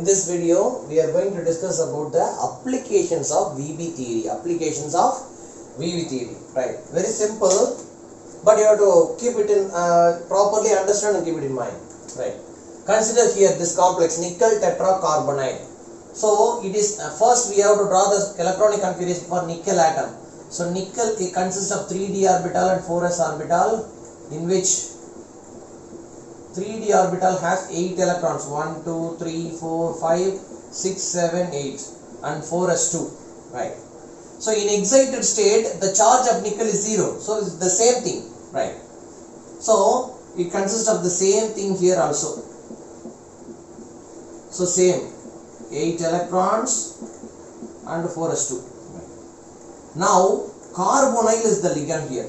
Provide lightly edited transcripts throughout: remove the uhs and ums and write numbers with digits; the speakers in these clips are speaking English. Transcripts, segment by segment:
In this video, we are going to discuss about the applications of VB theory. Applications of VB theory, right? Very simple, but you have to keep it in properly understand and keep it in mind, right? Consider here this complex nickel tetracarbonate. So it is first we have to draw the electronic configuration for nickel atom. So nickel it consists of 3d orbital and 4s orbital, in which 3d orbital has 8 electrons, 1, 2, 3, 4, 5, 6, 7, 8 and 4s2, right? So in excited state the charge of nickel is 0, so it's the same thing, right? So it consists of the same thing here also. So same 8 electrons and 4s2. Now carbonyl is the ligand here.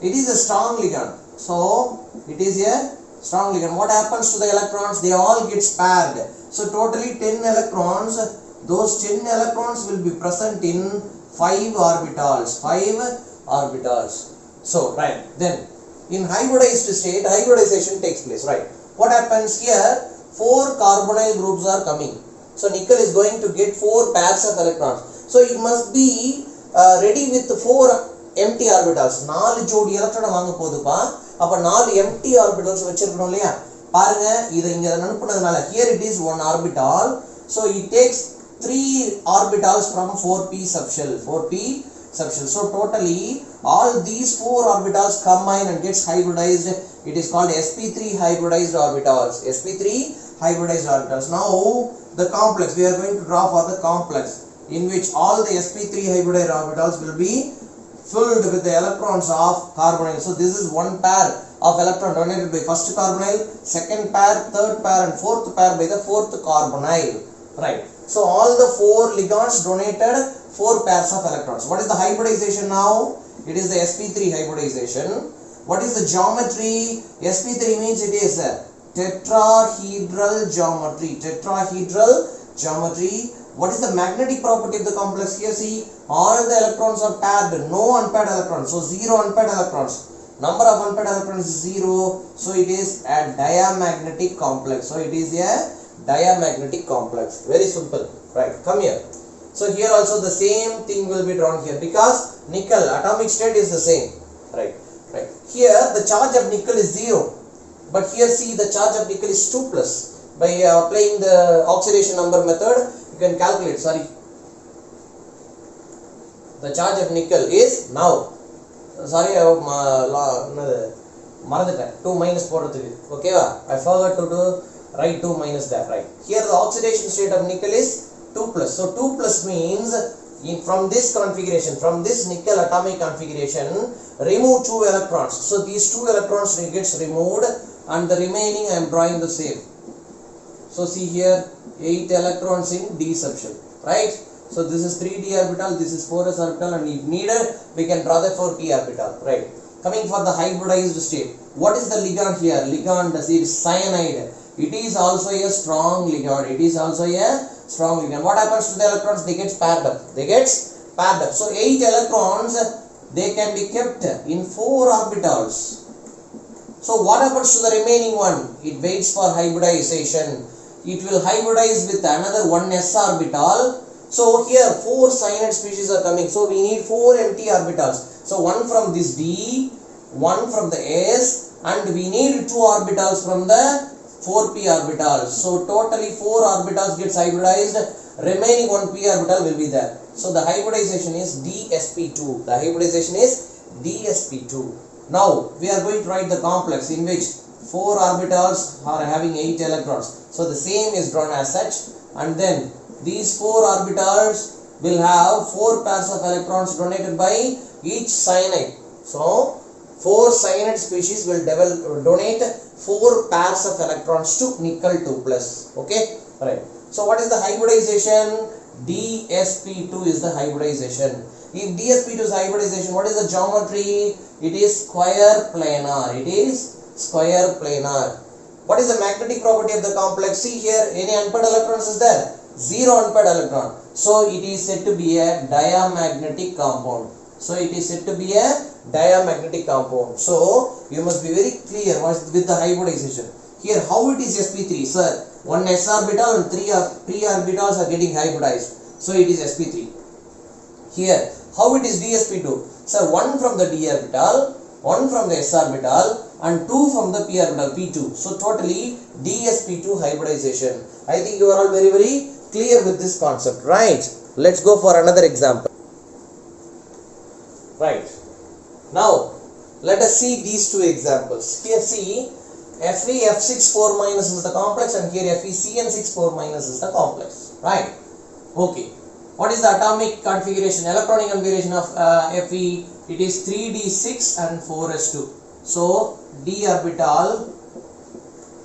It is a strong ligand, so it is a strong ligand. What happens to the electrons? They all get paired. So totally 10 electrons. Those 10 electrons will be present in 5 orbitals. 5 orbitals. So right, then in hybridized state, hybridization takes place, right? What happens here? 4 carbonyl groups are coming. So nickel is going to get 4 pairs of electrons. So it must be ready with 4 empty orbitals. 4 ஜோடி electron வாங்க போகுதுப்பா. அப்ப 4 empty orbitals வச்சிருக்கணும் இல்லையா? பாருங்க இத இங்க அனுப்புனதுனால here it is 1 orbital. So it takes 3 orbitals from 4p subshell. 4p subshell. So totally all these 4 orbitals combine and gets hybridized. It is called sp3 hybridized orbitals. sp3 hybridized orbitals. Now the complex, we are going to draw for the complex in which all the sp3 hybridized orbitals will be filled with the electrons of carbonyl. So this is one pair of electron donated by first carbonyl, second pair, third pair and fourth pair by the fourth carbonyl, right? So all the 4 ligands donated 4 pairs of electrons. What is the hybridization now? It is the sp3 hybridization. What is the geometry? sp3 means it is a tetrahedral geometry. Tetrahedral geometry. What is the magnetic property of the complex? Here see, all the electrons are paired, no unpaired electrons. So 0 unpaired electrons. Number of unpaired electrons is 0. So it is a diamagnetic complex. So it is a diamagnetic complex. Very simple, right? Come here. So here also the same thing will be drawn here because nickel atomic state is the same, right? Right. Here the charge of nickel is 0, but here see the charge of nickel is 2 plus. By applying the oxidation number method, you can calculate. Sorry, the charge of nickel is now. Sorry, I have 2 minus okay, I forgot to write 2 minus that, right? Here the oxidation state of nickel is 2 plus. So 2 plus means from this configuration, from this nickel atomic configuration, remove 2 electrons. So these 2 electrons gets removed and the remaining I am drawing the same. So see here 8 electrons in d subshell, right? So this is 3d orbital, this is 4s orbital, and if needed we can draw the 4p orbital, right? Coming for the hybridized state, what is the ligand here? Ligand is cyanide. It is also a strong ligand. It is also a strong ligand. What happens to the electrons? They get paired up. They get paired up. So 8 electrons they can be kept in 4 orbitals. So what happens to the remaining one? It waits for hybridization. It will hybridize with another 1s orbital. So here 4 cyanide species are coming. So we need 4 empty orbitals. So one from this d, one from the s, and we need 2 orbitals from the 4p orbitals. So totally 4 orbitals gets hybridized. Remaining 1p orbital will be there. So the hybridization is dsp2. The hybridization is dsp2. Now we are going to write the complex in which 4 orbitals are having 8 electrons. So the same is drawn as such, and then these 4 orbitals will have 4 pairs of electrons donated by each cyanide. So 4 cyanide species will donate 4 pairs of electrons to nickel 2 plus. Okay, right. So what is the hybridization? dsp2 is the hybridization. If dsp2 is hybridization, what is the geometry? It is square planar. It is square planar. What is the magnetic property of the complex? See here, any unpaired electrons is there? 0 unpaired electron. So it is said to be a diamagnetic compound. So it is said to be a diamagnetic compound. So you must be very clear with the hybridization. Here how it is sp3? Sir, One s orbital and three p orbitals are getting hybridized. So it is sp3. Here, how it is dsp2? So one from the d orbital, one from the s orbital, and two from the p orbital, p2. So totally dsp2 hybridization. I think you are all very clear with this concept, right? Let's go for another example. Right. Now, let us see these two examples. Here see, Fe F6 4 minus is the complex, and here Fe Cn6 4 minus is the complex. Right. Okay. What is the atomic configuration, electronic configuration of Fe? It is 3d6 and 4s2. So d orbital,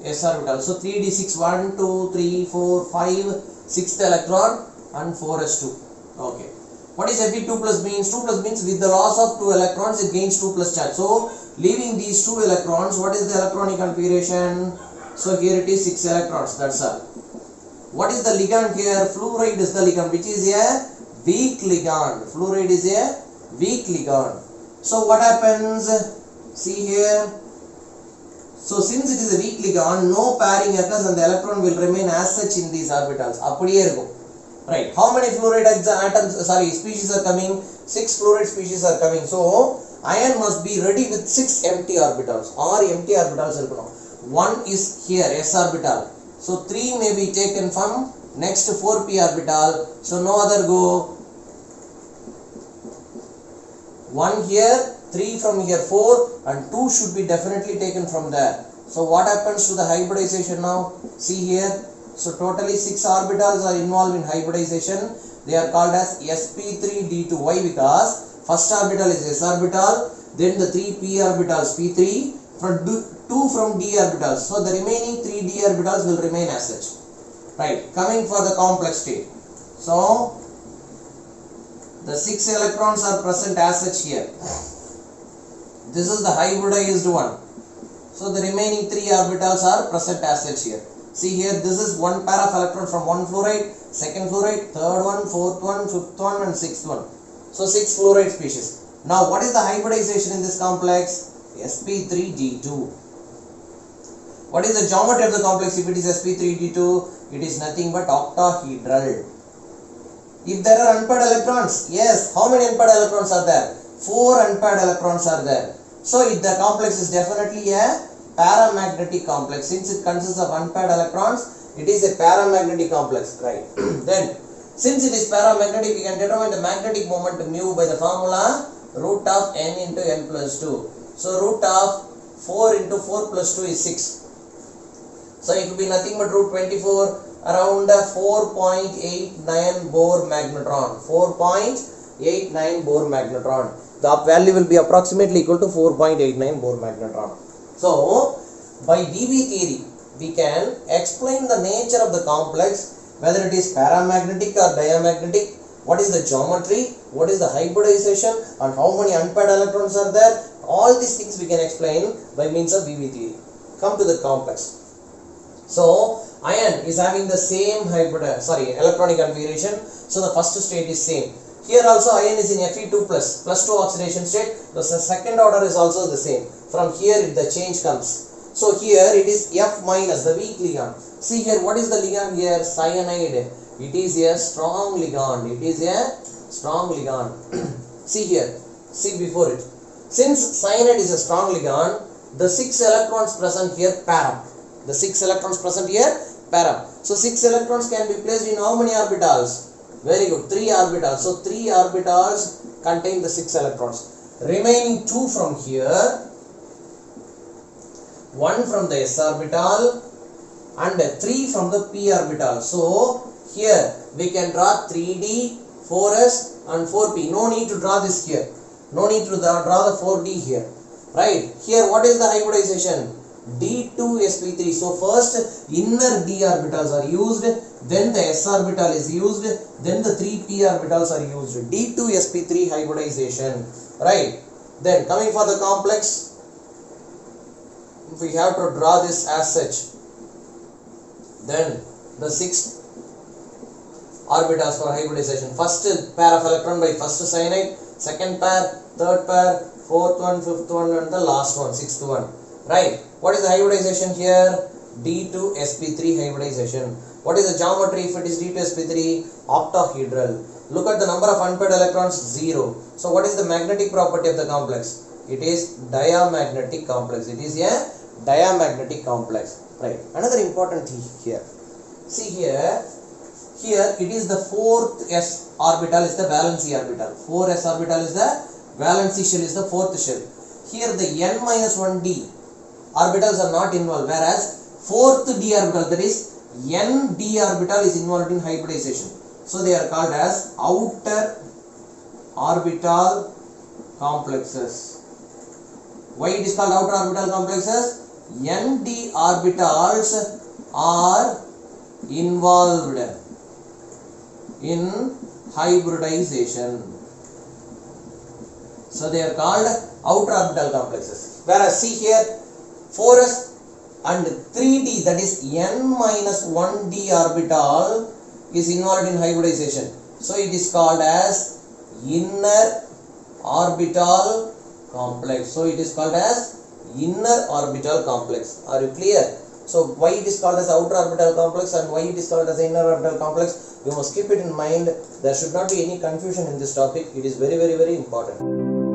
s orbital. So 3d6, 1, 2, 3, 4, 5, 6th electron and 4s2. Okay. What is Fe2 plus means? 2 plus means with the loss of 2 electrons it gains 2 plus charge. So leaving these 2 electrons, what is the electronic configuration? So here it is 6 electrons, that's all. What is the ligand here? Fluoride is the ligand, which is a weak ligand. Fluoride is a weak ligand. So what happens? See here. So since it is a weak ligand, no pairing occurs and the electron will remain as such in these orbitals. அப்படியே இருக்கும். Right. How many fluoride species are coming? 6 fluoride species are coming. So ion must be ready with 6 empty orbitals. Or empty orbitals இருக்கணும். One is here, s orbital. So 3 may be taken from next 4p orbital. So no other go. 1 here, 3 from here, 4, and 2 should be definitely taken from there. So what happens to the hybridization now? See here. So totally 6 orbitals are involved in hybridization. They are called as sp3d2. Why? Because first orbital is s orbital, then the 3 p orbitals p3, from 2 from d orbitals. So the remaining 3 d orbitals will remain as such. Right. Coming for the complex state. So the 6 electrons are present as such here. This is the hybridized one. So the remaining 3 orbitals are present as such here. See here, this is one pair of electrons from one fluoride, second fluoride, third one, fourth one, fifth one, and sixth one. So 6 fluoride species. Now what is the hybridization in this complex? sp3d2. What is the geometry of the complex if it is sp3d2? It is nothing but octahedral. If there are unpaired electrons, yes, how many unpaired electrons are there? 4 unpaired electrons are there. So if the complex is definitely a paramagnetic complex. Since it consists of unpaired electrons, it is a paramagnetic complex, right? Then, since it is paramagnetic, we can determine the magnetic moment mu by the formula root of n into n plus 2. So root of 4 into 4 plus 2 is 6. So it will be nothing but root 24, around 4.89 Bohr magnetron. 4.89 Bohr magnetron. The value will be approximately equal to 4.89 Bohr magnetron. So, by dB theory, we can explain the nature of the complex, whether it is paramagnetic or diamagnetic, what is the geometry, what is the hybridization, and how many unpaired electrons are there. All these things we can explain by means of dB theory. Come to the complex. So, iron is having the same electronic configuration. So, the first state is same. Here also iron is in Fe2 plus 2 oxidation state. The second order is also the same. From here the change comes. So here it is F minus, the weak ligand. See here, what is the ligand here? Cyanide. It is a strong ligand. It is a strong ligand. See here. See before it. Since cyanide is a strong ligand, the 6 electrons present here para. The 6 electrons present here para. So 6 electrons can be placed in how many orbitals? Very good. 3 orbitals. So 3 orbitals contain the 6 electrons. Remaining 2 from here, 1 from the s orbital and 3 from the p orbital. So here we can draw 3d, 4s and 4p. No need to draw this here. No need to draw the 4d here. Right. Here what is the hybridization? d2 sp3. So first inner d orbitals are used, then the s orbital is used, then the 3p orbitals are used. d2 sp3 hybridization. Right. Then coming for the complex, we have to draw this as such. Then the 6 orbitals for hybridization. First pair of electron by first cyanide, second pair, third pair, fourth one, fifth one, and the last one, sixth one. Right. What is the hybridization here? d2sp3 hybridization. What is the geometry if it is d2sp3? Octahedral. Look at the number of unpaired electrons, 0. So what is the magnetic property of the complex? It is diamagnetic complex. It is a diamagnetic complex. Right. Another important thing here. See here it is the fourth s orbital is the valency orbital. 4s orbital is the valency shell, is the fourth shell. Here the n minus 1d orbitals are not involved, whereas fourth d orbital, that is n d orbital, is involved in hybridization. So they are called as outer orbital complexes. Why it is called outer orbital complexes? N d orbitals are involved in hybridization. So they are called outer orbital complexes. Whereas see here 4s and 3d, that is n minus 1d orbital, is involved in hybridization. So it is called as inner orbital complex. So it is called as inner orbital complex. Are you clear? So why it is called as outer orbital complex and why it is called as inner orbital complex? You must keep it in mind. There should not be any confusion in this topic. It is very, very, very important.